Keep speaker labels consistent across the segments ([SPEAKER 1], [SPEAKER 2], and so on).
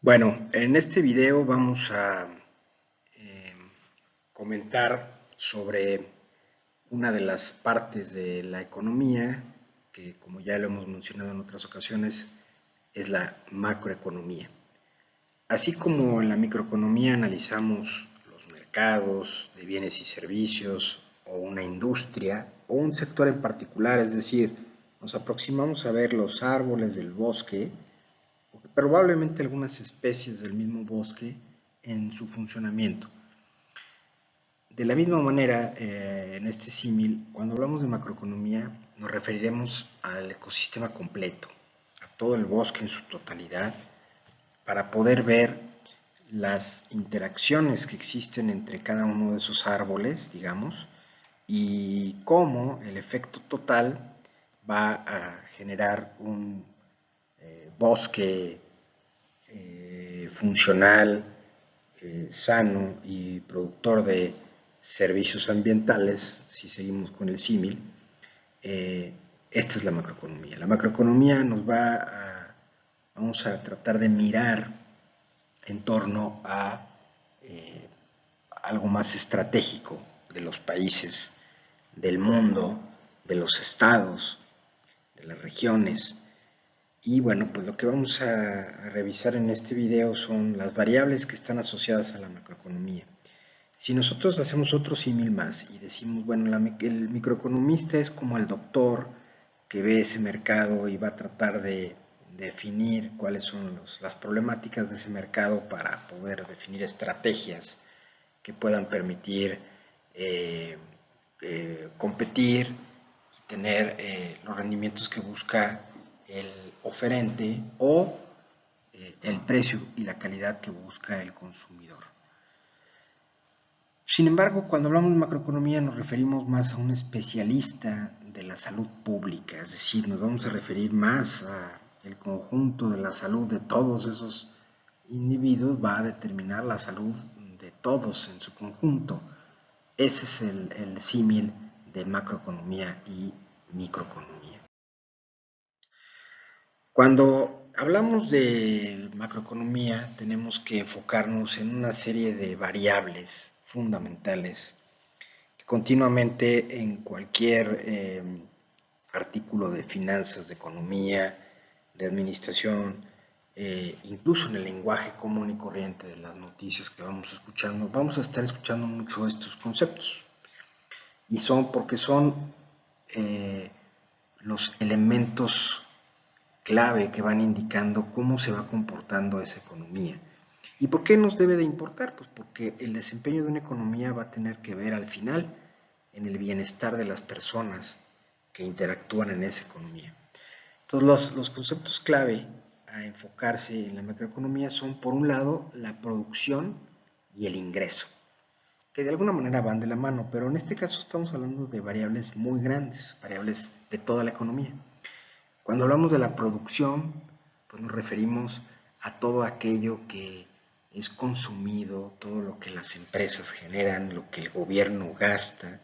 [SPEAKER 1] Bueno, en este video vamos a eh, comentar sobre una de las partes de la economía que, como ya lo hemos mencionado en otras ocasiones, es la macroeconomía. Así como en la microeconomía analizamos los mercados de bienes y servicios o una industria o un sector en particular, es decir, nos aproximamos a ver los árboles del bosque, probablemente algunas especies del mismo bosque en su funcionamiento. De la misma manera, en este símil, cuando hablamos de macroeconomía, nos referiremos al ecosistema completo, a todo el bosque en su totalidad, para poder ver las interacciones que existen entre cada uno de esos árboles, digamos, y cómo el efecto total va a generar un bosque funcional, sano y productor de servicios ambientales, si seguimos con el símil, esta es la macroeconomía. La macroeconomía vamos a tratar de mirar en torno a algo más estratégico de los países, del mundo, de los estados, de las regiones. Y bueno, pues lo que vamos a revisar en este video son las variables que están asociadas a la macroeconomía. Si nosotros hacemos otro símil más y decimos, bueno, el microeconomista es como el doctor que ve ese mercado y va a tratar de definir cuáles son las problemáticas de ese mercado para poder definir estrategias que puedan permitir competir y tener los rendimientos que busca el oferente o el precio y la calidad que busca el consumidor. Sin embargo, cuando hablamos de macroeconomía nos referimos más a un especialista de la salud pública, es decir, nos vamos a referir más al conjunto de la salud de todos esos individuos, va a determinar la salud de todos en su conjunto. Ese es el símil de macroeconomía y microeconomía. Cuando hablamos de macroeconomía, tenemos que enfocarnos en una serie de variables fundamentales que continuamente en cualquier artículo de finanzas, de economía, de administración, incluso en el lenguaje común y corriente de las noticias que vamos escuchando, vamos a estar escuchando mucho estos conceptos. Y porque son los elementos clave que van indicando cómo se va comportando esa economía. ¿Y por qué nos debe de importar? Pues porque el desempeño de una economía va a tener que ver al final en el bienestar de las personas que interactúan en esa economía. Entonces los conceptos clave a enfocarse en la macroeconomía son, por un lado, la producción y el ingreso, que de alguna manera van de la mano, pero en este caso estamos hablando de variables muy grandes, variables de toda la economía. Cuando hablamos de la producción, pues nos referimos a todo aquello que es consumido, todo lo que las empresas generan, lo que el gobierno gasta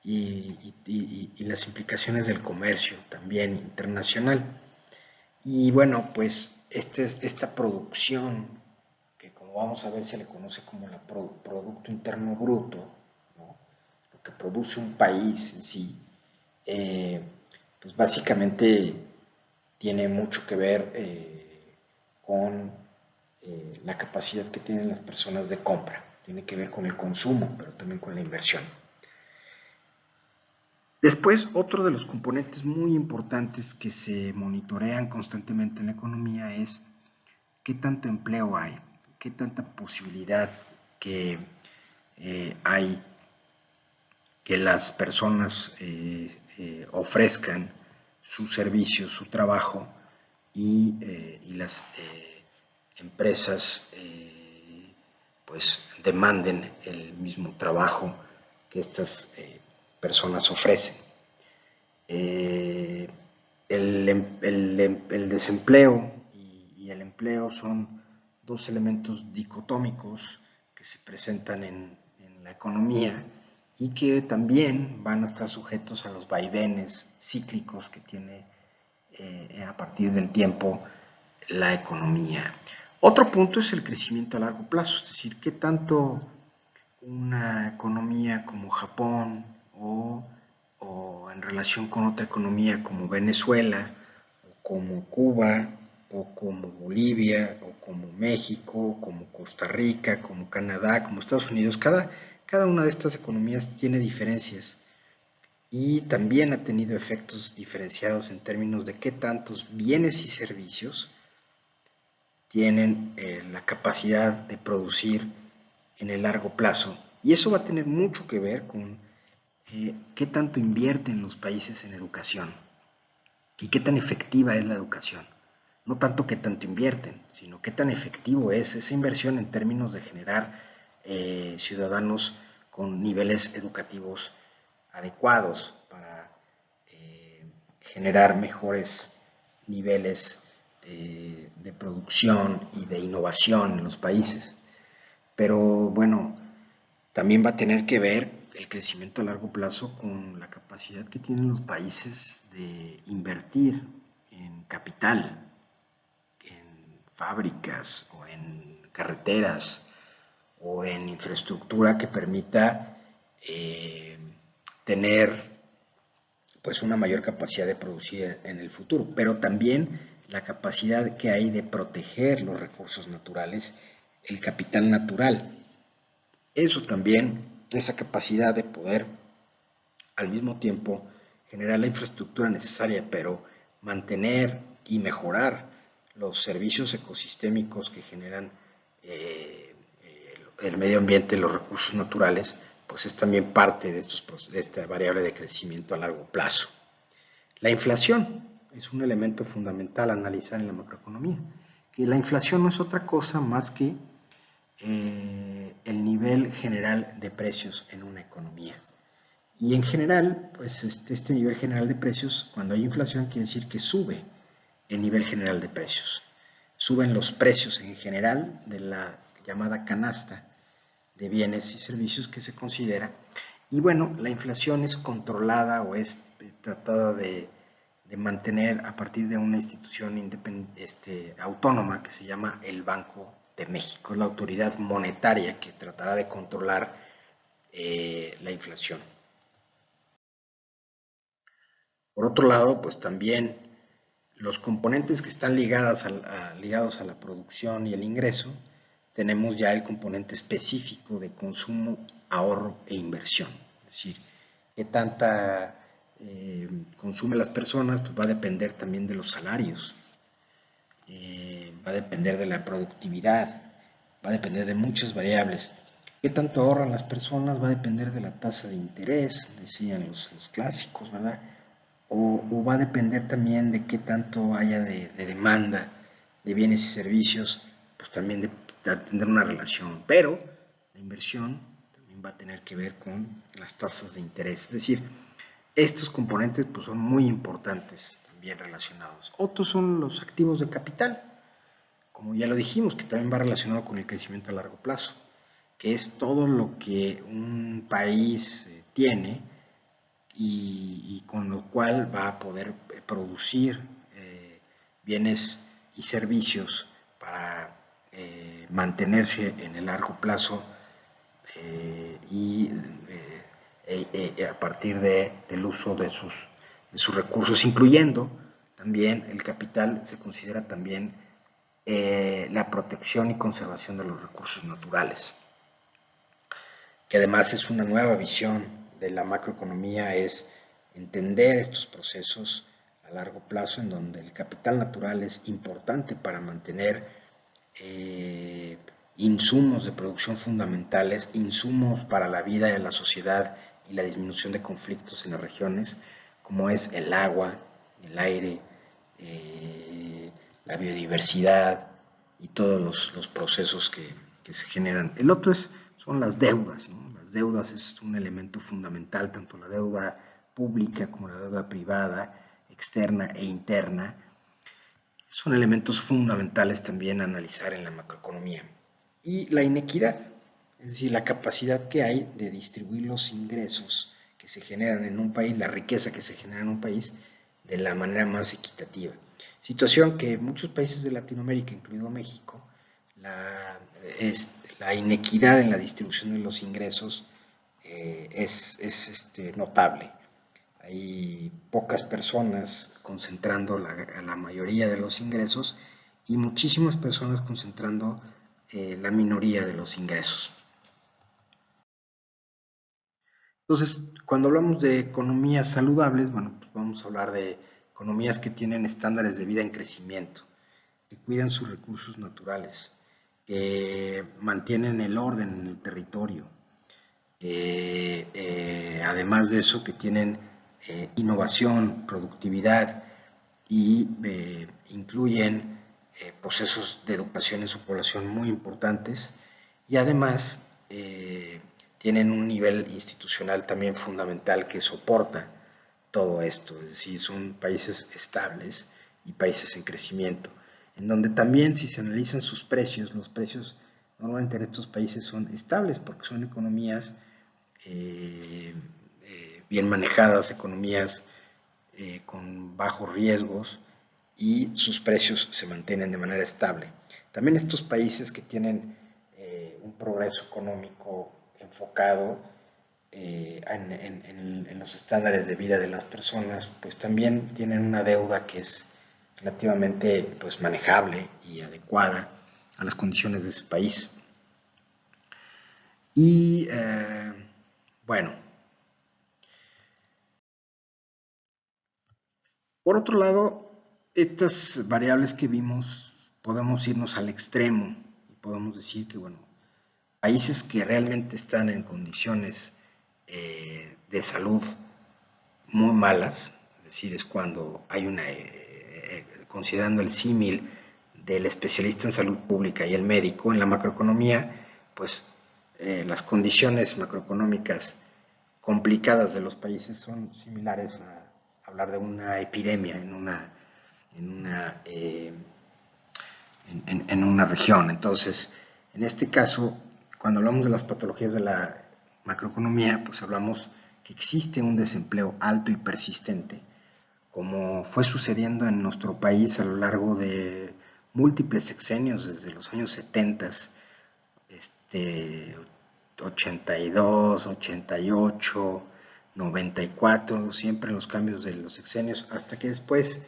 [SPEAKER 1] y las implicaciones del comercio también internacional. Y bueno, pues esta producción, que como vamos a ver se le conoce como el Producto Interno Bruto, ¿no? Lo que produce un país en sí, pues básicamente tiene mucho que ver con la capacidad que tienen las personas de compra. Tiene que ver con el consumo, pero también con la inversión. Después, otro de los componentes muy importantes que se monitorean constantemente en la economía es qué tanto empleo hay, qué tanta posibilidad que hay que las personas ofrezcan sus servicios, su trabajo y las empresas pues demanden el mismo trabajo que estas personas ofrecen. El desempleo y el empleo son dos elementos dicotómicos que se presentan en la economía y que también van a estar sujetos a los vaivenes cíclicos que tiene a partir del tiempo la economía. Otro punto es el crecimiento a largo plazo, es decir, qué tanto una economía como Japón o en relación con otra economía como Venezuela, o como Cuba, o como Bolivia, o como México, como Costa Rica, como Canadá, como Estados Unidos, cada una de estas economías tiene diferencias y también ha tenido efectos diferenciados en términos de qué tantos bienes y servicios tienen la capacidad de producir en el largo plazo. Y eso va a tener mucho que ver con qué tanto invierten los países en educación y qué tan efectiva es la educación. No tanto qué tanto invierten, sino qué tan efectivo es esa inversión en términos de generar ciudadanos con niveles educativos adecuados para generar mejores niveles de producción y de innovación en los países. Pero bueno, también va a tener que ver el crecimiento a largo plazo con la capacidad que tienen los países de invertir en capital, en fábricas o en carreteras o en infraestructura que permita tener pues una mayor capacidad de producir en el futuro, pero también la capacidad que hay de proteger los recursos naturales, el capital natural. Eso también, esa capacidad de poder al mismo tiempo generar la infraestructura necesaria, pero mantener y mejorar los servicios ecosistémicos que generan el medio ambiente, los recursos naturales, pues es también parte de esta variable de crecimiento a largo plazo. La inflación es un elemento fundamental a analizar en la macroeconomía, que la inflación no es otra cosa más que el nivel general de precios en una economía. Y en general, pues este nivel general de precios, cuando hay inflación, quiere decir que sube el nivel general de precios. Suben los precios en general de la llamada canasta de bienes y servicios que se considera. Y bueno, la inflación es controlada o es tratada de mantener a partir de una institución autónoma que se llama el Banco de México. Es la autoridad monetaria que tratará de controlar la inflación. Por otro lado, pues también los componentes que están ligados a la producción y el ingreso, tenemos ya el componente específico de consumo, ahorro e inversión. Es decir, qué tanta consumen las personas, pues va a depender también de los salarios, va a depender de la productividad, va a depender de muchas variables. ¿Qué tanto ahorran las personas? Va a depender de la tasa de interés, decían los clásicos, ¿verdad? O va a depender también de qué tanto haya de demanda de bienes y servicios, pues también de tener una relación. Pero la inversión también va a tener que ver con las tasas de interés. Es decir, estos componentes pues, son muy importantes también relacionados. Otros son los activos de capital, como ya lo dijimos, que también va relacionado con el crecimiento a largo plazo, que es todo lo que un país tiene y con lo cual va a poder producir bienes y servicios para mantenerse en el largo plazo y a partir del uso de sus recursos, incluyendo también el capital, se considera también la protección y conservación de los recursos naturales, que además es una nueva visión de la macroeconomía, es entender estos procesos a largo plazo en donde el capital natural es importante para mantener insumos de producción fundamentales, insumos para la vida de la sociedad y la disminución de conflictos en las regiones, como es el agua, el aire, la biodiversidad y todos los procesos que se generan. El otro son las deudas, ¿no? Las deudas es un elemento fundamental, tanto la deuda pública como la deuda privada, externa e interna, son elementos fundamentales también a analizar en la macroeconomía. Y la inequidad, es decir, la capacidad que hay de distribuir los ingresos que se generan en un país, la riqueza que se genera en un país, de la manera más equitativa. Situación que muchos países de Latinoamérica, incluido México, la inequidad en la distribución de los ingresos es notable. Hay pocas personas concentrando la mayoría de los ingresos y muchísimas personas concentrando la minoría de los ingresos. Entonces, cuando hablamos de economías saludables, bueno, pues vamos a hablar de economías que tienen estándares de vida en crecimiento, que cuidan sus recursos naturales, que mantienen el orden en el territorio, además de eso, que tienen innovación, productividad y incluyen procesos de educación en su población muy importantes y además tienen un nivel institucional también fundamental que soporta todo esto, es decir, son países estables y países en crecimiento, en donde también si se analizan sus precios, los precios normalmente en estos países son estables porque son economías bien manejadas, economías con bajos riesgos y sus precios se mantienen de manera estable. También estos países que tienen un progreso económico enfocado en los estándares de vida de las personas, pues también tienen una deuda que es relativamente pues, manejable y adecuada a las condiciones de ese país. Y bueno, por otro lado, estas variables que vimos, podemos irnos al extremo y podemos decir que, bueno, países que realmente están en condiciones de salud muy malas, es decir, es cuando hay considerando el símil del especialista en salud pública y el médico en la macroeconomía, pues las condiciones macroeconómicas complicadas de los países son similares a hablar de una epidemia en una región. Entonces, en este caso, cuando hablamos de las patologías de la macroeconomía, pues hablamos que existe un desempleo alto y persistente, como fue sucediendo en nuestro país a lo largo de múltiples sexenios, desde los años 70, 82, 88, 94, siempre los cambios de los sexenios, hasta que después,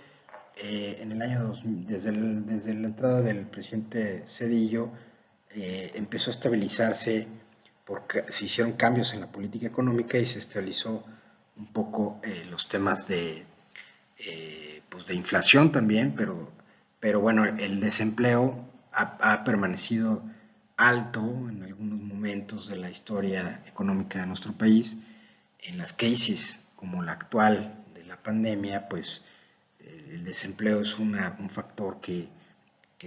[SPEAKER 1] en el año 2000, desde la entrada del presidente Zedillo, empezó a estabilizarse porque se hicieron cambios en la política económica y se estabilizó un poco los temas pues de inflación también, pero bueno, el desempleo ha permanecido alto en algunos momentos de la historia económica de nuestro país. En las crisis como la actual de la pandemia, pues el desempleo es un factor que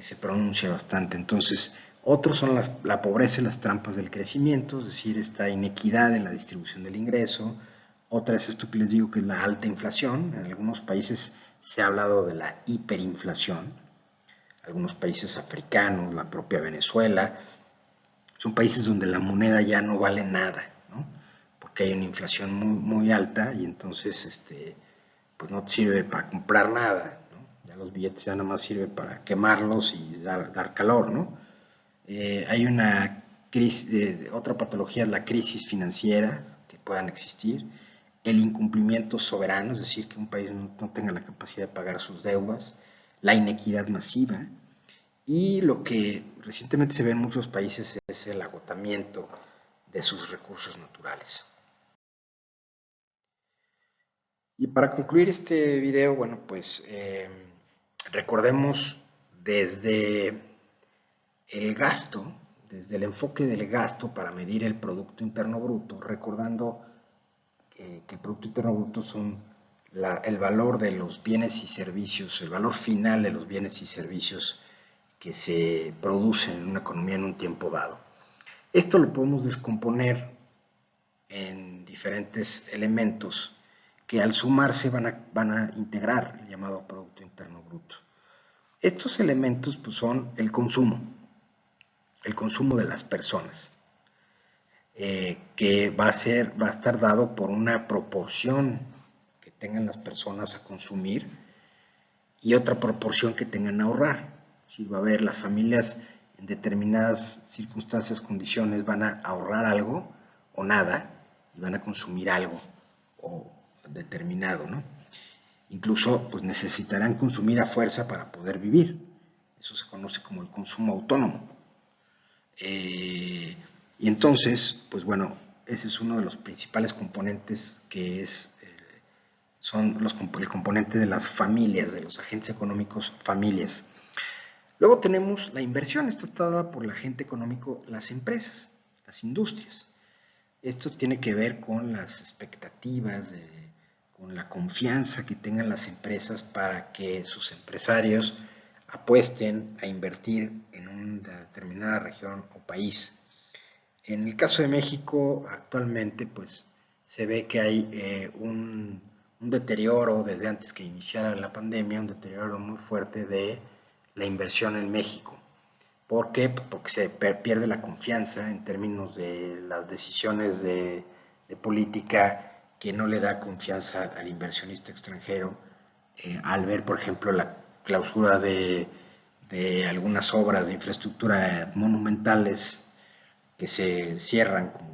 [SPEAKER 1] se pronuncia bastante. Entonces, otros son la pobreza y las trampas del crecimiento, es decir, esta inequidad en la distribución del ingreso. Otra es esto que les digo que es la alta inflación. En algunos países se ha hablado de la hiperinflación. Algunos países africanos, la propia Venezuela, son países donde la moneda ya no vale nada, ¿no? Porque hay una inflación muy alta y entonces pues no te sirve para comprar nada, ¿no? Ya los billetes ya nada más sirven para quemarlos y dar calor, ¿no? Hay una crisis, otra patología es la crisis financiera que puedan existir, el incumplimiento soberano, es decir, que un país no tenga la capacidad de pagar sus deudas, la inequidad masiva y lo que recientemente se ve en muchos países es el agotamiento de sus recursos naturales. Y para concluir este video, bueno, pues recordemos desde el gasto, desde el enfoque del gasto para medir el Producto Interno Bruto, recordando que el Producto Interno Bruto son el valor de los bienes y servicios, el valor final de los bienes y servicios que se producen en una economía en un tiempo dado. Esto lo podemos descomponer en diferentes elementos que al sumarse van a integrar el llamado Producto Interno Bruto. Estos elementos pues, son el consumo de las personas, que va a estar dado por una proporción que tengan las personas a consumir y otra proporción que tengan a ahorrar. Si va a haber las familias en determinadas circunstancias, condiciones, van a ahorrar algo o nada y van a consumir algo o determinado, ¿no? Incluso pues necesitarán consumir a fuerza para poder vivir. Eso se conoce como el consumo autónomo. Y entonces, pues bueno, ese es uno de los principales componentes que son el componente de las familias, de los agentes económicos, familias. Luego tenemos la inversión, esto está dada por el agente económico, las empresas, las industrias. Esto tiene que ver con las expectativas, con la confianza que tengan las empresas para que sus empresarios apuesten a invertir en una determinada región o país. En el caso de México, actualmente, pues se ve que hay un deterioro desde antes que iniciara la pandemia, un deterioro muy fuerte de la inversión en México. ¿Por qué? Porque se pierde la confianza en términos de las decisiones de política, que no le da confianza al inversionista extranjero al ver, por ejemplo, la clausura de algunas obras de infraestructura monumentales que se cierran, como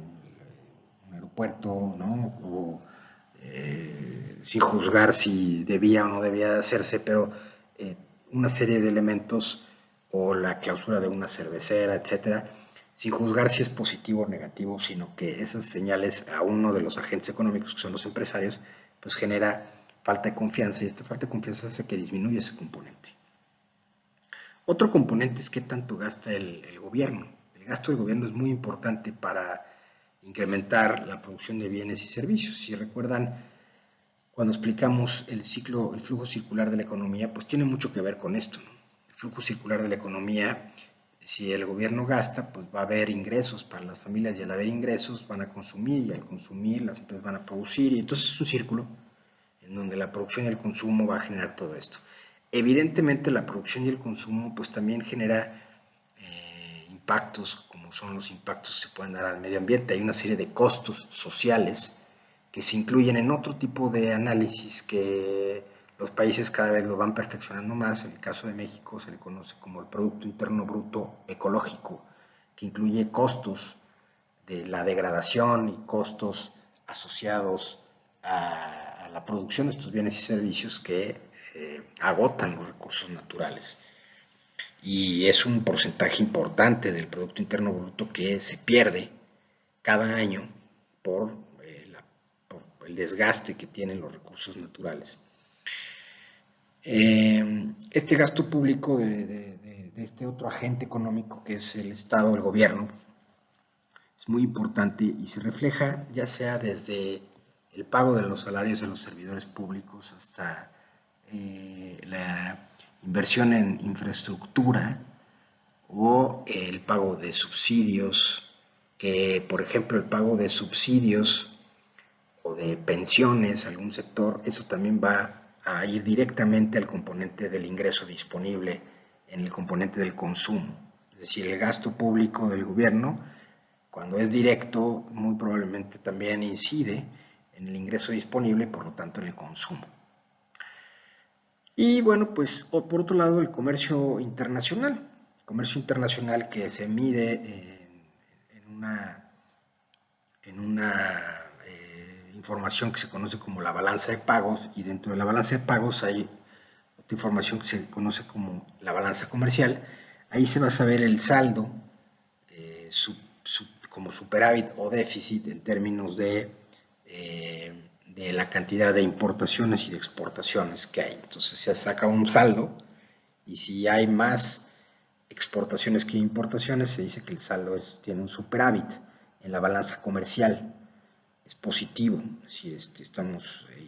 [SPEAKER 1] un aeropuerto, ¿no? O, sin juzgar si debía o no debía hacerse, pero una serie de elementos, o la clausura de una cervecera, etcétera, sin juzgar si es positivo o negativo, sino que esas señales a uno de los agentes económicos, que son los empresarios, pues genera falta de confianza, y esta falta de confianza hace que disminuya ese componente. Otro componente es qué tanto gasta el gobierno. El gasto del gobierno es muy importante para incrementar la producción de bienes y servicios. Si recuerdan, cuando explicamos el flujo circular de la economía, pues tiene mucho que ver con esto, ¿no? El flujo circular de la economía, si el gobierno gasta, pues va a haber ingresos para las familias, y al haber ingresos van a consumir, y al consumir las empresas van a producir, y entonces es un círculo en donde la producción y el consumo va a generar todo esto. Evidentemente la producción y el consumo pues también genera impactos, como son los impactos que se pueden dar al medio ambiente. Hay una serie de costos sociales que se incluyen en otro tipo de análisis que los países cada vez lo van perfeccionando más. En el caso de México se le conoce como el Producto Interno Bruto Ecológico, que incluye costos de la degradación y costos asociados a la producción de estos bienes y servicios que agotan los recursos naturales. Y es un porcentaje importante del Producto Interno Bruto que se pierde cada año por el desgaste que tienen los recursos naturales. Este gasto público de este otro agente económico, que es el Estado, el gobierno, es muy importante y se refleja ya sea desde el pago de los salarios de los servidores públicos hasta la inversión en infraestructura o el pago de subsidios, que por ejemplo el pago de subsidios o de pensiones a algún sector, eso también va a ir directamente al componente del ingreso disponible en el componente del consumo. Es decir, el gasto público del gobierno, cuando es directo, muy probablemente también incide en el ingreso disponible y por lo tanto en el consumo. Y bueno, pues por otro lado, el comercio internacional. El comercio internacional que se mide en una información que se conoce como la balanza de pagos, y dentro de la balanza de pagos hay otra información que se conoce como la balanza comercial. Ahí se va a saber el saldo como superávit o déficit en términos de la cantidad de importaciones y de exportaciones que hay. Entonces se saca un saldo, y si hay más exportaciones que importaciones, se dice que el saldo tiene un superávit en la balanza comercial. Es positivo, es decir,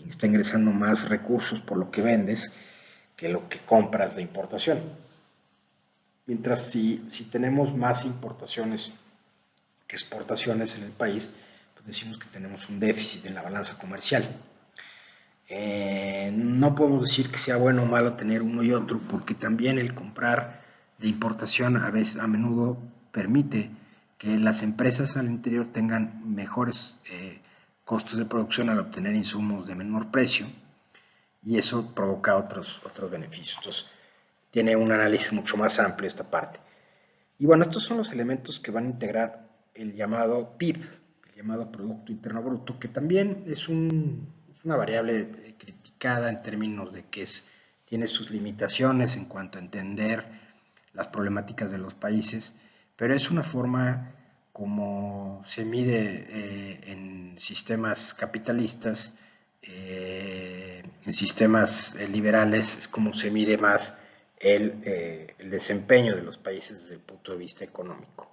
[SPEAKER 1] está ingresando más recursos por lo que vendes que lo que compras de importación. Mientras si tenemos más importaciones que exportaciones en el país, pues decimos que tenemos un déficit en la balanza comercial. No podemos decir que sea bueno o malo tener uno y otro, porque también el comprar de importación a menudo permite que las empresas al interior tengan mejores costos de producción al obtener insumos de menor precio, y eso provoca otros beneficios. Entonces, tiene un análisis mucho más amplio esta parte. Y bueno, estos son los elementos que van a integrar el llamado PIB, el llamado Producto Interno Bruto, que también es una variable criticada en términos de que tiene sus limitaciones en cuanto a entender las problemáticas de los países, pero es una forma como se mide en sistemas capitalistas, en sistemas liberales, es como se mide más el desempeño de los países desde el punto de vista económico.